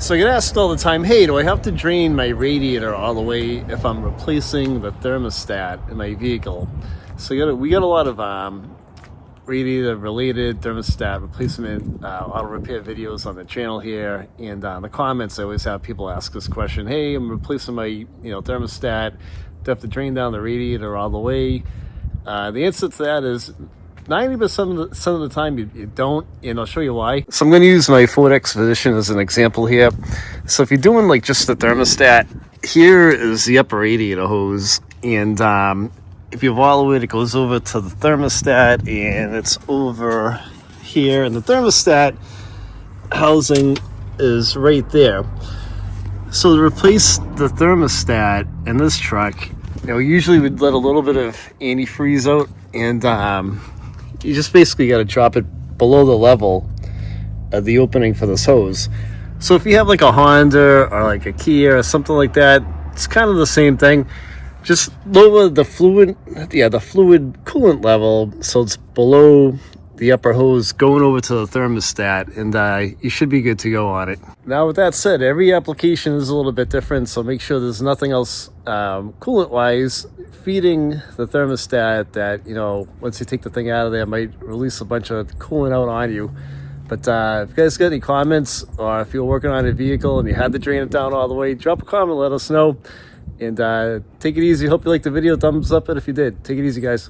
So I get asked all the time, hey, do I have to drain my radiator all the way if I'm replacing the thermostat in my vehicle? So we got a lot of radiator-related thermostat replacement auto repair videos on the channel here, and in the comments I always have people ask this question, hey, I'm replacing my thermostat, do I have to drain down the radiator all the way? The answer to that is 90% of the time you don't, and I'll show you why. So I'm going to use my Ford Expedition as an example here. So if you're doing like just the thermostat, here is the upper radiator hose, and if you follow it, it goes over to the thermostat, and it's over here, and the thermostat housing is right there. So to replace the thermostat in this truck, usually we'd let a little bit of antifreeze out, and you just basically got to drop it below the level of the opening for this hose. So if you have like a Honda or like a Kia or something like that, it's kind of the same thing. Just lower the fluid coolant level so it's below the upper hose going over to the thermostat, and you should be good to go on it. Now with that said, every application is a little bit different, so make sure there's nothing else coolant wise feeding the thermostat that once you take the thing out of there might release a bunch of coolant out on you. But if you guys got any comments, or if you're working on a vehicle and you had to drain it down all the way, drop a comment, let us know, and take it easy. Hope you liked the video. Thumbs up it if you did. Take it easy, guys.